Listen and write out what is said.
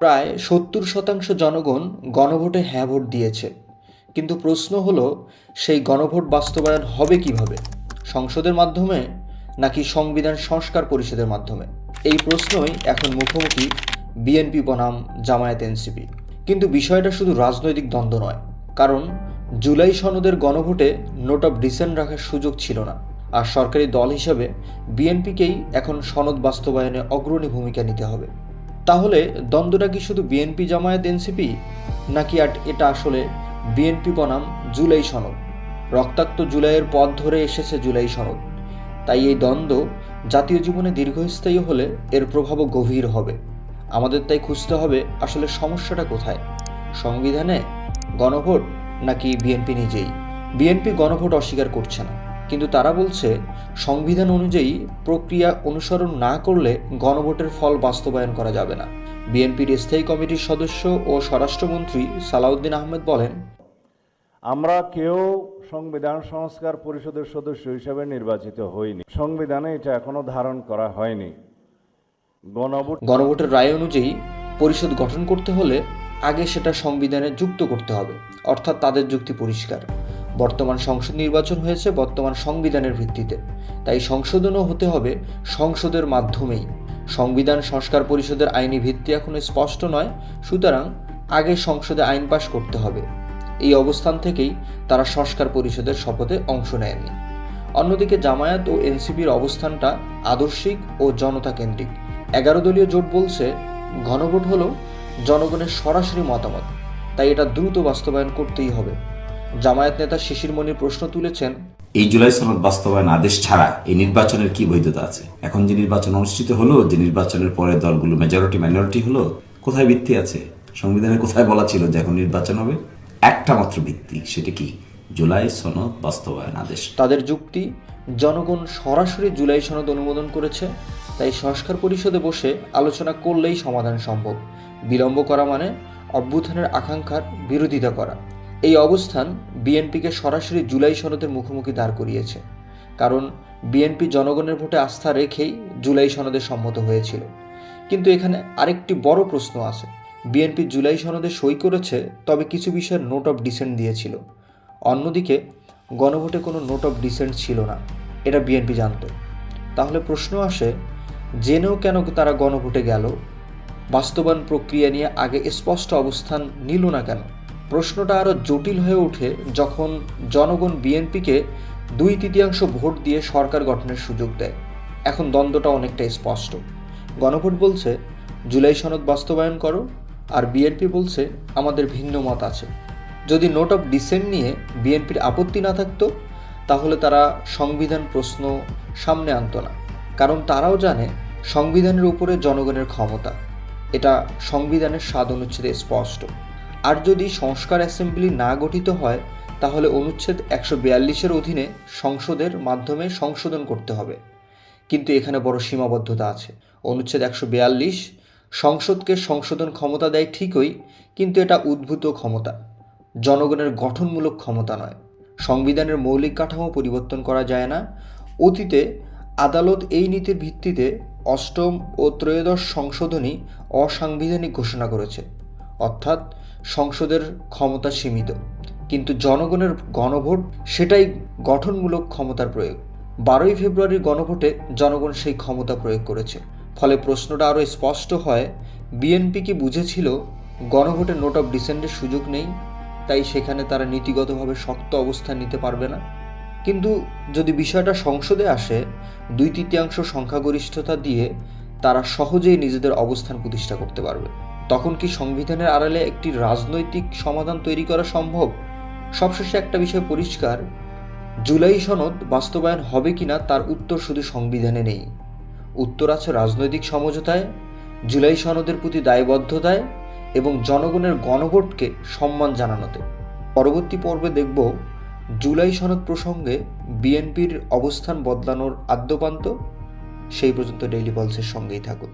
প্রায় ৭০% জনগণ গণভোটে হ্যাঁ ভোট দিয়েছে। কিন্তু প্রশ্ন হলো, সেই গণভোট বাস্তবায়ন হবে কিভাবে? সংসদের মাধ্যমে নাকি সংবিধান সংস্কার পরিষদের মাধ্যমে? এই প্রশ্নই এখন মুখোমুখি বিএনপি বনাম জামায়াত এনসিপি। কিন্তু বিষয়টা শুধু রাজনৈতিক দ্বন্দ্ব নয়, কারণ জুলাই সনদের গণভোটে নোট অফ ডিসেন্ট রাখার সুযোগ ছিল না। আর সরকারি দল হিসাবে বিএনপিকেই এখন সনদ বাস্তবায়নে অগ্রণী ভূমিকা নিতে হবে। তাহলে দ্বন্দ্বটা কি শুধু বিএনপি জামায়াত এনসিপি, নাকি এটা আসলে বিএনপি বনাম জুলাই সনদ? রক্তাক্ত জুলাইয়ের পথ ধরে এসেছে জুলাই সনদ। তাই এই দ্বন্দ্ব জাতীয় জীবনে দীর্ঘস্থায়ী হলে এর প্রভাবও গভীর হবে। আমাদের তাই খুঁজতে হবে আসলে সমস্যাটা কোথায়, সংবিধানে, গণভোট, নাকি বিএনপি নিজেই? বিএনপি গণভোট অস্বীকার করছে না, কিন্তু তারা বলছে সংবিধান অনুযায়ী প্রক্রিয়া অনুসরণ না করলে গণভোটের ফল বাস্তবায়ন করা যাবে না। বিএনপির স্থায়ী কমিটির সদস্য ও স্বরাষ্ট্রমন্ত্রী সালাউদ্দিন আহমেদ বলেন, আমরা কেউ সংবিধান সংস্কার পরিষদের সদস্য হিসেবে নির্বাচিত হইনি। সংবিধানে এটা এখনো ধারণ করা হয়নি। গণভোটের রায় অনুযায়ী পরিষদ গঠন করতে হলে আগে সেটা সংবিধানে যুক্ত করতে হবে, অর্থাৎ তাদের যুক্তি পরিষ্কার। বর্তমান সংসদ নির্বাচন হয়েছে বর্তমান সংবিধানের ভিত্তিতে, তাই সংশোধনও হতে হবে সংসদের মাধ্যমেই। সংবিধান সংস্কার পরিষদের আইনি ভিত্তি এখনো স্পষ্ট নয়, সুতরাং আগে সংসদে আইন পাশ করতে হবে। এই অবস্থান থেকেই তারা সংস্কার পরিষদের শপথে অংশ নেয়নি। অন্যদিকে জামায়াত ও এনসিপির অবস্থানটা আদর্শিক ও জনতা কেন্দ্রিক। 11 দলীয় জোট বলছে গণভোট হলো জনগণের সরাসরি মতামত, তাই এটা দ্রুত বাস্তবায়ন করতেই হবে। জামায়াত নেতা শিশির মনির প্রশ্ন তুলেছেন, এই জুলাই সনদ বাস্তবায়ন আদেশ ছাড়া এই নির্বাচনের কি বৈধতা আছে? এখন যে নির্বাচন অনুষ্ঠিত হলো, যে নির্বাচনের পরে দলগুলো মেজরিটি মাইনরিটি হলো, কোথায় ভিত্তি আছে? সংবিধানে কোথায় বলা ছিল যে এখন নির্বাচন হবে? একটা মাত্র ভিত্তি, সেটা কি? জুলাই সনদ বাস্তবায়ন আদেশ। তাদের যুক্তি, জনগণ সরাসরি জুলাই সনদ অনুমোদন করেছে, তাই সংস্কার পরিষদে বসে আলোচনা করলেই সমাধান সম্ভব। বিলম্ব করা মানে অভ্যুত্থানের আকাঙ্ক্ষার বিরোধিতা করা। এই অবস্থান বিএনপিকে সরাসরি জুলাই সনদের মুখোমুখি দাঁড় করিয়েছে, কারণ বিএনপি জনগণের ভোটে আস্থা রেখেই জুলাই সনদে সম্মত হয়েছিল। কিন্তু এখানে আরেকটি বড় প্রশ্ন আছে। বিএনপি জুলাই সনদে সই করেছে, তবে কিছু বিষয়ে নোট অফ ডিসেন্ট দিয়েছিল। অন্যদিকে গণভোটে কোনো নোট অফ ডিসেন্ট ছিল না, এটা বিএনপি জানত। তাহলে প্রশ্ন আসে, জেনেও কেন তারা গণভোটে গেল? বাস্তবায়ন প্রক্রিয়া নিয়ে আগে স্পষ্ট অবস্থান নিল না কেন? প্রশ্নটা আরও জটিল হয়ে ওঠে যখন জনগণ বিএনপিকে 2/3 ভোট দিয়ে সরকার গঠনের সুযোগ দেয়। এখন দ্বন্দ্বটা অনেকটা স্পষ্ট। গণভোট বলছে জুলাই সনদ বাস্তবায়ন করো, আর বিএনপি বলছে আমাদের ভিন্ন মত আছে। যদি নোট অফ ডিসেন্ট নিয়ে বিএনপির আপত্তি না থাকতো, তাহলে তারা সংবিধান প্রশ্ন সামনে আনতো না, কারণ তারাও জানে সংবিধানের উপরে জনগণের ক্ষমতা। এটা সংবিধানের 7 অনুচ্ছেদে স্পষ্ট। আর যদি সংস্কার অ্যাসেম্বলি না গঠিত হয়, তাহলে অনুচ্ছেদ 142-এর অধীনে সংসদের মাধ্যমে সংশোধন করতে হবে। কিন্তু এখানে বড় সীমাবদ্ধতা আছে। অনুচ্ছেদ 142 সংসদকে সংশোধন ক্ষমতা দেয় ঠিকই, কিন্তু এটা উদ্ভূত ক্ষমতা, জনগণের গঠনমূলক ক্ষমতা নয়। সংবিধানের মৌলিক কাঠামো পরিবর্তন করা যায় না। অতীতে আদালত এই নীতির ভিত্তিতে 8ম ও 13শ সংশোধনী অসাংবিধানিক ঘোষণা করেছে, অর্থাৎ সংসদের ক্ষমতা সীমিত। কিন্তু জনগণের গণভোট সেটাই গঠনমূলক ক্ষমতার প্রয়োগ। 12ই ফেব্রুয়ারির গণভোটে জনগণ সেই ক্ষমতা প্রয়োগ করেছে। ফলে প্রশ্নটা আরও স্পষ্ট হয়, বিএনপি কি বুঝেছিল গণভোটে নোট অফ ডিসেন্টের সুযোগ নেই, তাই সেখানে তারা নীতিগতভাবে শক্ত অবস্থান নিতে পারবে না? কিন্তু যদি বিষয়টা সংসদে আসে, 2/3 সংখ্যাগরিষ্ঠতা দিয়ে তারা সহজেই নিজেদের অবস্থান প্রতিষ্ঠা করতে পারবে। তখন কি সংবিধানের আড়ালে একটি রাজনৈতিক সমাধান তৈরি করা সম্ভব? সবশেষে একটা বিষয় পরিষ্কার, জুলাই সনদ বাস্তবায়ন হবে কিনা তার উত্তর শুধু সংবিধানে নেই। উত্তর আছে রাজনৈতিক সমঝোতায়, জুলাই সনদের প্রতি দায়বদ্ধতায় এবং জনগণের গণভোটকে সম্মান জানানোতে। পরবর্তী পর্বে দেখব জুলাই সনদ প্রসঙ্গে বিএনপির অবস্থান বদলানোর আদ্যোপান্ত। সেই পর্যন্ত ডেইলি পালসের সঙ্গেই থাকুন।